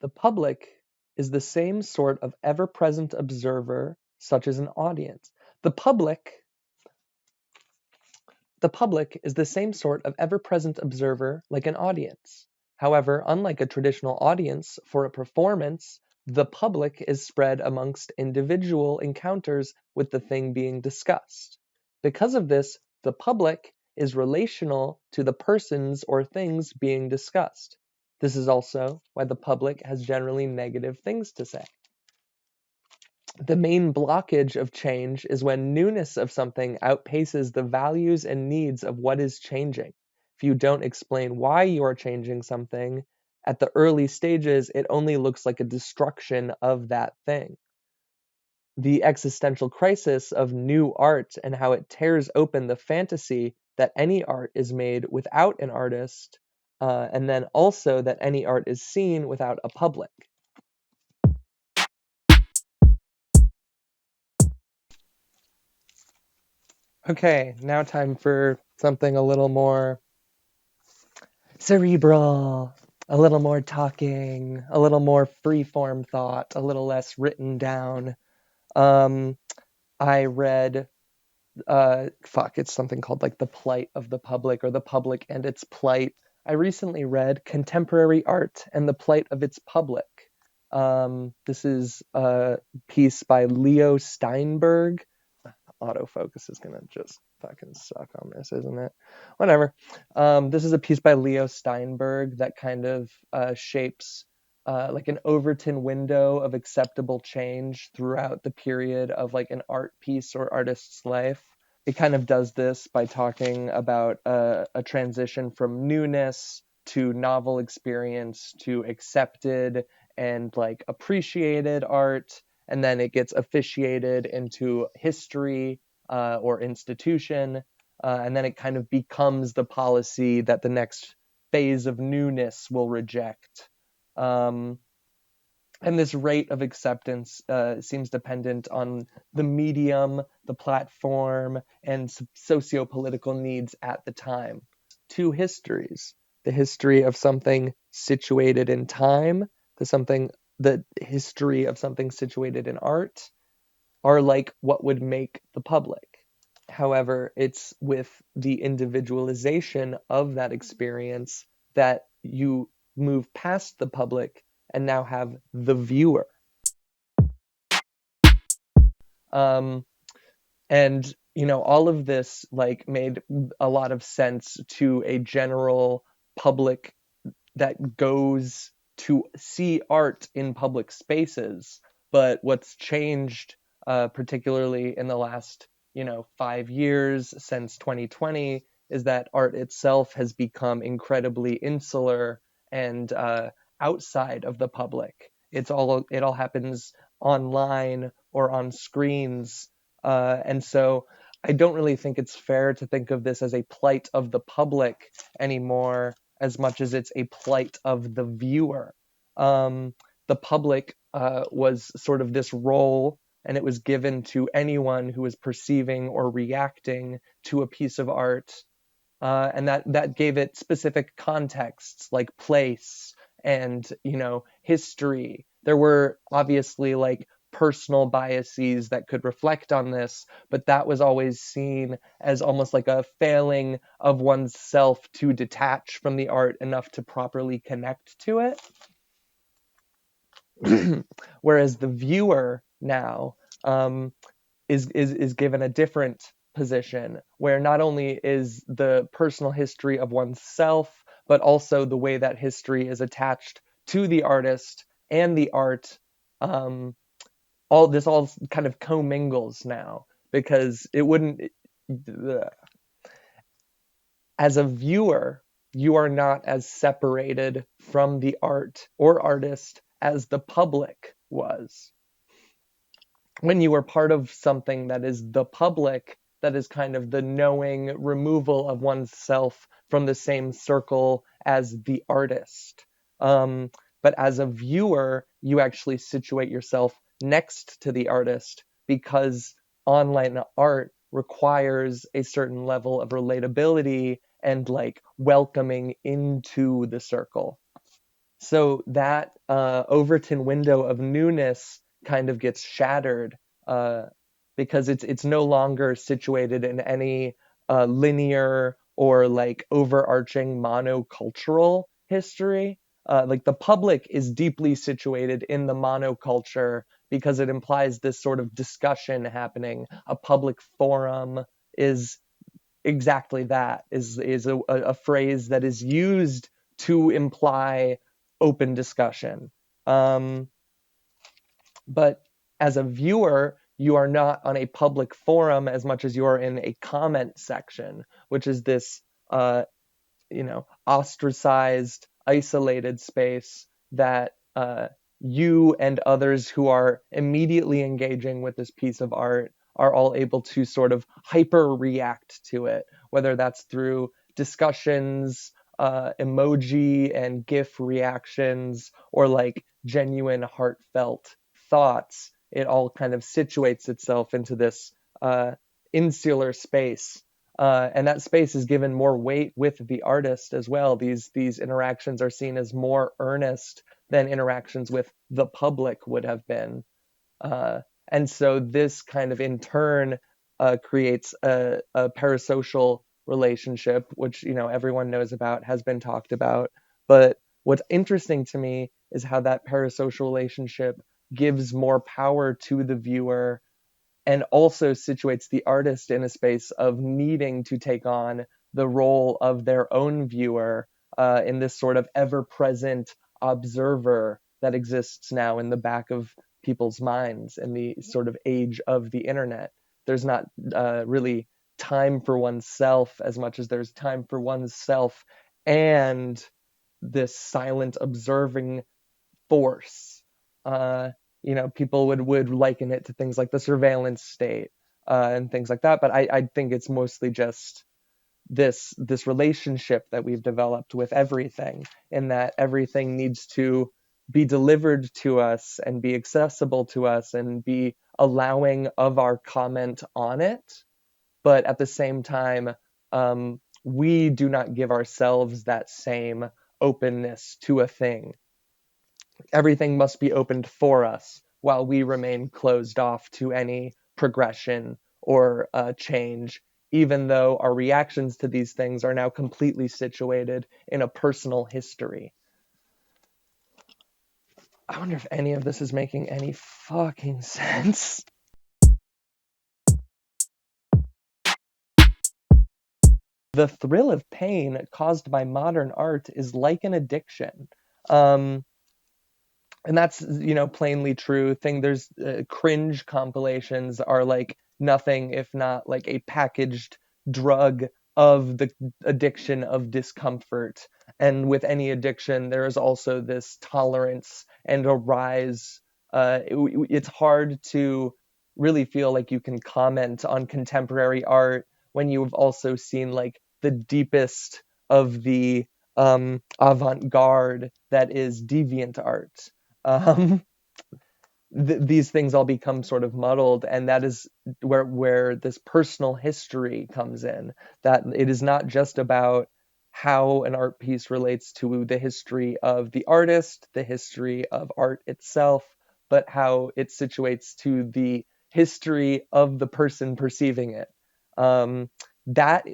The public is the same sort of ever-present observer, such as an audience. The public is the same sort of ever-present observer like an audience. However, unlike a traditional audience for a performance, the public is spread amongst individual encounters with the thing being discussed. Because of this, the public is relational to the persons or things being discussed. This is also why the public has generally negative things to say. The main blockage of change is when newness of something outpaces the values and needs of what is changing. If you don't explain why you are changing something, at the early stages, it only looks like a destruction of that thing. The existential crisis of new art and how it tears open the fantasy that any art is made without an artist, and then also that any art is seen without a public. Okay, now time for something a little more cerebral, a little more talking, a little more free-form thought, a little less written down. Um, I read, it's something called like The Plight of the Public or The Public and Its Plight. I recently read Contemporary Art and the Plight of Its Public. This is a piece by Leo Steinberg. Autofocus is gonna just fucking suck on this, isn't it? Whatever. This is a piece by Leo Steinberg that kind of shapes like an Overton window of acceptable change throughout the period of like an art piece or artist's life. It kind of does this by talking about a transition from newness to novel experience to accepted and like appreciated art, and then it gets officiated into history or institution, and then it kind of becomes the policy that the next phase of newness will reject. Um, and this rate of acceptance seems dependent on the medium, the platform, and socio-political needs at the time. Two histories: the history of something situated in time, the history of something situated in art, are like what would make the public. However, it's with the individualization of that experience that you move past the public and now have the viewer. Um, and all of this like made a lot of sense to a general public that goes to see art in public spaces. But what's changed, particularly in the last 5 years since 2020, is that art itself has become incredibly insular and outside of the public. It all happens online or on screens, and so I don't really think it's fair to think of this as a plight of the public anymore, as much as it's a plight of the viewer. The public was sort of this role, and it was given to anyone who was perceiving or reacting to a piece of art, and that gave it specific contexts like place and history. There were obviously like personal biases that could reflect on this, but that was always seen as almost like a failing of one's self to detach from the art enough to properly connect to it. Whereas the viewer now is given a different position, where not only is the personal history of oneself, but also the way that history is attached to the artist and the art. All kind of commingles now, because it wouldn't. As a viewer, you are not as separated from the art or artist as the public was. When you are part of something that is the public, that is kind of the knowing removal of oneself from the same circle as the artist. But as a viewer, you actually situate yourself next to the artist, because online art requires a certain level of relatability and like welcoming into the circle. So that Overton window of newness kind of gets shattered uh, because it's no longer situated in any linear or like overarching monocultural history. Like the public is deeply situated in the monoculture because it implies this sort of discussion happening. A public forum is exactly that, is a phrase that is used to imply open discussion. Um, but as a viewer, you are not on a public forum as much as you are in a comment section, which is this ostracized, isolated space that you and others who are immediately engaging with this piece of art are all able to sort of hyper react to it, whether that's through discussions, emoji and GIF reactions, or like genuine, heartfelt thoughts. It all kind of situates itself into this insular space, and that space is given more weight with the artist as well. These interactions are seen as more earnest than interactions with the public would have been, and so this kind of in turn creates a parasocial relationship, which everyone knows about, has been talked about. But what's interesting to me is how that parasocial relationship gives more power to the viewer and also situates the artist in a space of needing to take on the role of their own viewer, in this sort of ever-present observer that exists now in the back of people's minds in the sort of age of the internet. There's not really time for oneself as much as there's time for oneself and this silent observing force. Uh, People would liken it to things like the surveillance state, and things like that. But I think it's mostly just this relationship that we've developed with everything, in that everything needs to be delivered to us and be accessible to us and be allowing of our comment on it. But at the same time, we do not give ourselves that same openness to a thing. Everything must be opened for us while we remain closed off to any progression or change, even though our reactions to these things are now completely situated in a personal history. I wonder if any of this is making any fucking sense. The thrill of pain caused by modern art is like an addiction. Um, and that's plainly true thing. There's cringe compilations are like nothing if not like a packaged drug of the addiction of discomfort. And with any addiction there is also this tolerance and a rise. It's hard to really feel like you can comment on contemporary art when you've also seen like the deepest of the avant-garde that is deviant art. um, these things all become sort of muddled, and that is where this personal history comes in. That it is not just about how an art piece relates to the history of the artist, the history of art itself, but how it situates to the history of the person perceiving it. Um, that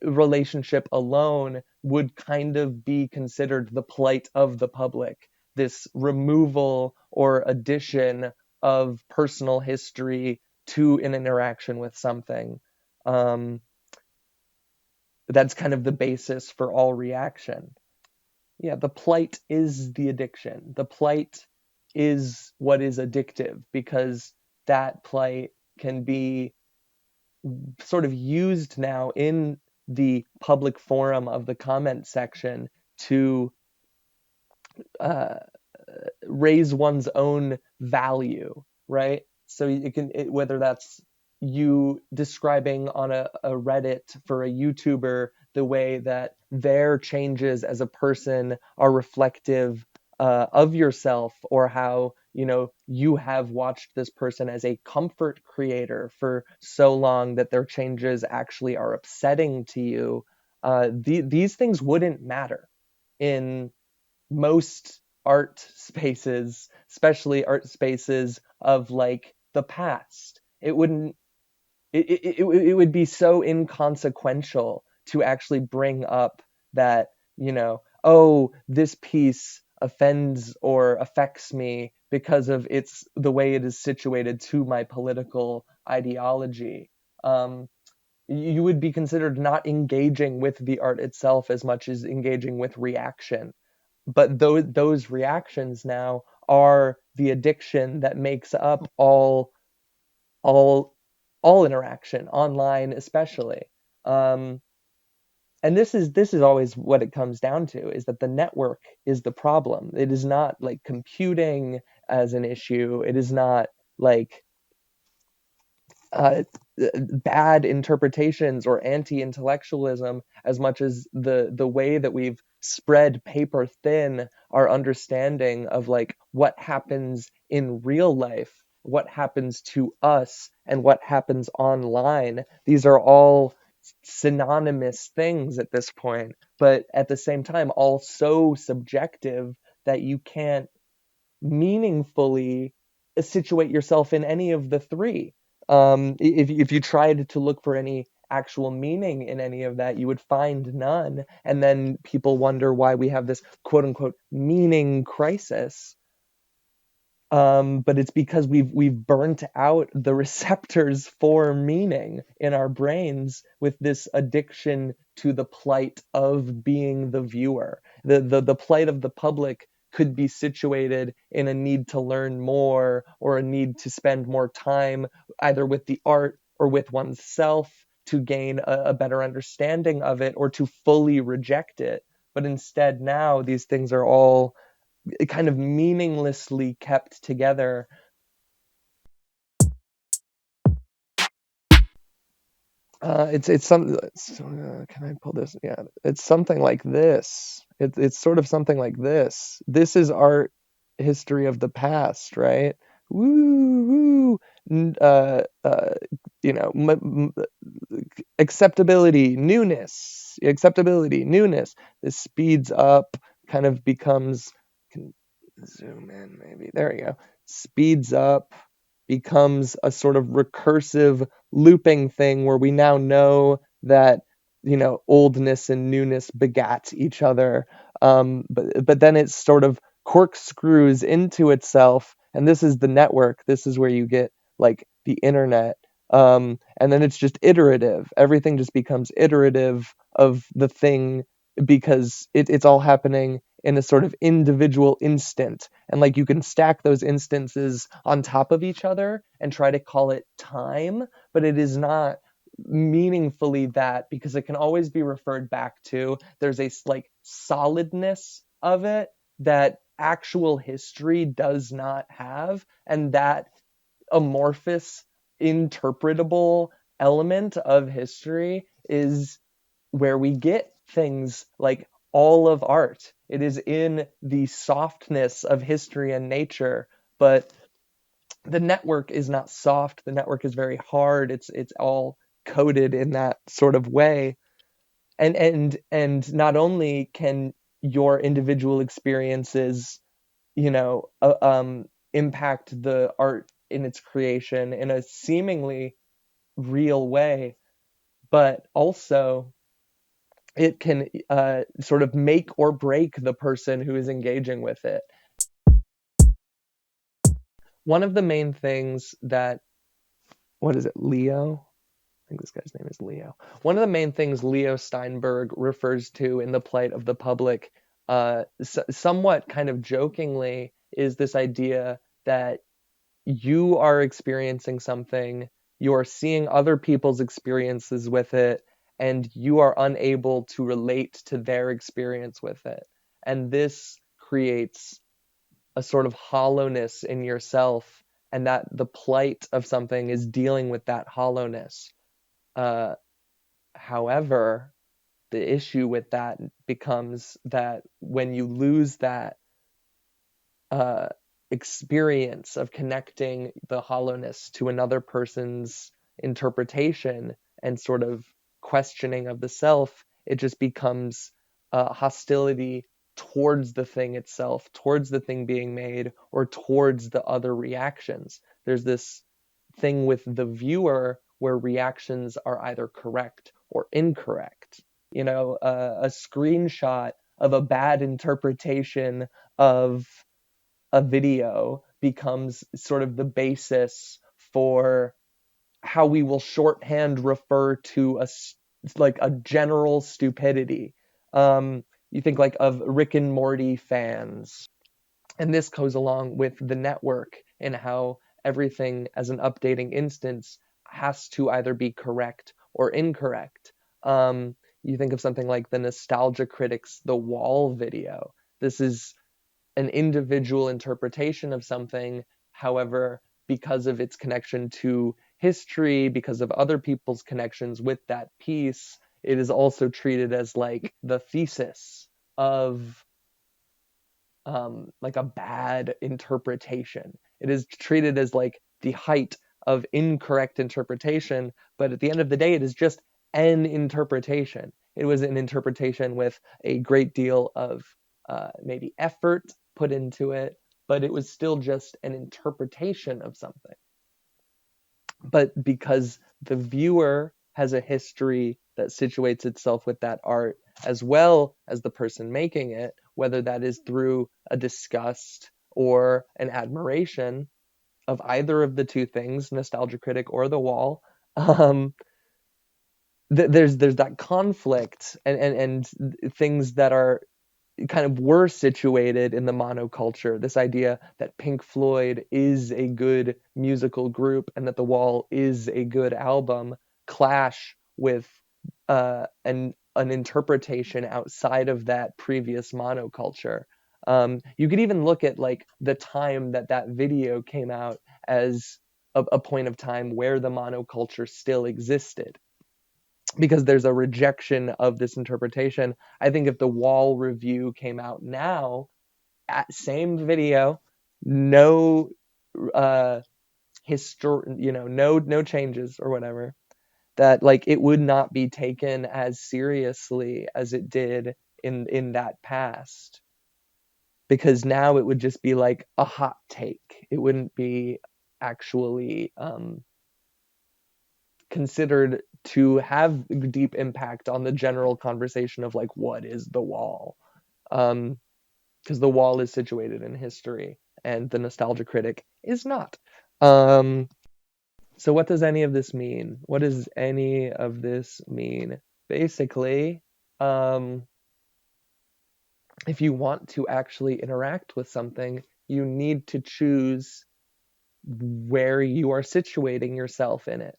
relationship alone would kind of be considered the plight of the public, this removal or addition of personal history to an interaction with something. Um, that's kind of the basis for all reaction. Yeah, the plight is the addiction. The plight is what is addictive, because that plight can be sort of used now in the public forum of the comment section to uh, raise one's own value, right? So whether that's you describing on a Reddit for a YouTuber the way that their changes as a person are reflective of yourself, or how you have watched this person as a comfort creator for so long that their changes actually are upsetting to you. These things wouldn't matter in most art spaces, especially art spaces of like the past. It wouldn't it would be so inconsequential to actually bring up that, oh, this piece offends or affects me because of its the way it is situated to my political ideology. Um, you would be considered not engaging with the art itself as much as engaging with reaction. But those reactions now are the addiction that makes up all all interaction online, especially. Um, and this is always what it comes down to, is that the network is the problem. It is not like computing as an issue. It is not like uh, bad interpretations or anti-intellectualism as much as the way that we've spread paper thin our understanding of like what happens in real life, what happens to us, and what happens online. These are all synonymous things at this point, but at the same time all so subjective that you can't meaningfully situate yourself in any of the three. If you tried to look for any actual meaning in any of that, you would find none. And then people wonder why we have this quote unquote meaning crisis. But it's because we've burnt out the receptors for meaning in our brains with this addiction to the plight of being the viewer. The plight of the public could be situated in a need to learn more or a need to spend more time either with the art or with oneself to gain a better understanding of it or to fully reject it. But instead, now these things are all kind of meaninglessly kept together. It's some. Can I pull this? Yeah, it's something like this. It's sort of something like this. This is art history of the past, right? Woo woo. You know, acceptability, newness. This speeds up, kind of becomes. Can zoom in, maybe. There you go. Speeds up, becomes a sort of recursive looping thing where we now know that oldness and newness begat each other, but then it sort of corkscrews into itself, and this is the network. This is where you get like the internet, and then it's just iterative. Everything just becomes iterative of the thing because it's all happening in a sort of individual instant, and like you can stack those instances on top of each other and try to call it time, but it is not meaningfully that, because it can always be referred back to. There's a like solidness of it that actual history does not have, and that amorphous interpretable element of history is where we get things like all of art. It is in the softness of history and nature, but the network is not soft. The network is very hard. It's all coded in that sort of way. And not only can your individual experiences, impact the art in its creation in a seemingly real way, but also it can sort of make or break the person who is engaging with it. One of the main things that, what is it, Leo? I think this guy's name is Leo. One of the main things Leo Steinberg refers to in The Plight of the Public, somewhat kind of jokingly, is this idea that you are experiencing something, you're seeing other people's experiences with it, and you are unable to relate to their experience with it. And this creates a sort of hollowness in yourself, and that the plight of something is dealing with that hollowness. Uh, However, the issue with that becomes that when you lose that uh, experience of connecting the hollowness to another person's interpretation and sort of questioning of the self, it just becomes hostility towards the thing itself, towards the thing being made, or towards the other reactions. There's this thing with the viewer where reactions are either correct or incorrect. A screenshot of a bad interpretation of a video becomes sort of the basis for how we will shorthand refer to like a general stupidity. You think like of Rick and Morty fans, and this goes along with the network and how everything as an updating instance has to either be correct or incorrect. You think of something like the Nostalgia Critics The Wall video. This is an individual interpretation of something. However, because of its connection to history, because of other people's connections with that piece, it is also treated as like the thesis of like a bad interpretation. It is treated as like the height of incorrect interpretation, but at the end of the day, it is just an interpretation. It was an interpretation with a great deal of maybe effort put into it, but it was still just an interpretation of something. But because the viewer has a history that situates itself with that art, as well as the person making it, whether that is through a disgust or an admiration of either of the two things, Nostalgia Critic or The Wall, there's that conflict and things that are kind of were situated in the monoculture. This idea that Pink Floyd is a good musical group and that The Wall is a good album clash with an interpretation outside of that previous monoculture. You could even look at like the time that video came out as a point of time where the monoculture still existed, because there's a rejection of this interpretation. I think if the Wall review came out now, same video, no no changes or whatever, that like it would not be taken as seriously as it did in that past, because now it would just be like a hot take. It wouldn't be actually considered to have deep impact on the general conversation of like what is the Wall, because the Wall is situated in history and the Nostalgia Critic is not. So what does any of this mean? What does any of this mean? Basically, if you want to actually interact with something, you need to choose where you are situating yourself in it.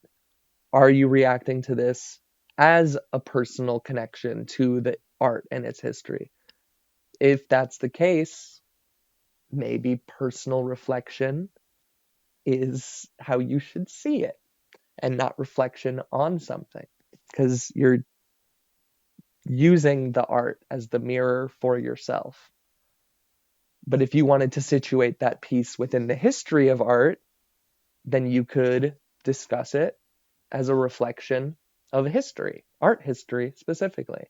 Are you reacting to this as a personal connection to the art and its history? If that's the case, maybe personal reflection is how you should see it and not reflection on something, because you're using the art as the mirror for yourself. But if you wanted to situate that piece within the history of art, then you could discuss it as a reflection of history, art history specifically.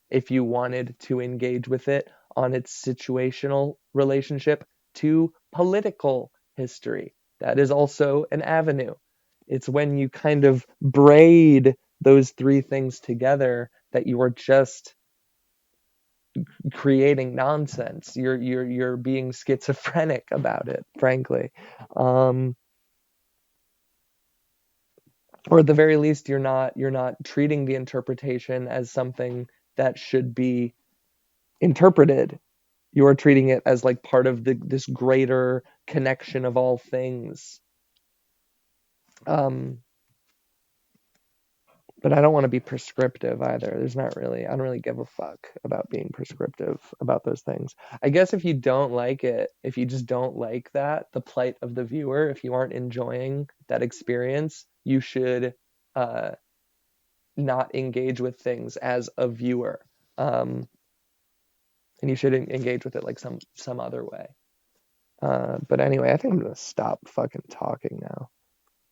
If you wanted to engage with it on its situational relationship to political history, that is also an avenue. It's when you kind of braid those three things together that you are just creating nonsense. You're being schizophrenic about it, frankly. Or at the very least, you're not treating the interpretation as something that should be interpreted. You are treating it as like part of this greater connection of all things. But I don't want to be prescriptive either. I don't really give a fuck about being prescriptive about those things. I guess if you don't like it, if you just don't like that, the plight of the viewer, if you aren't enjoying that experience, you should not engage with things as a viewer. And you should engage with it like some other way. But anyway, I think I'm gonna stop fucking talking now.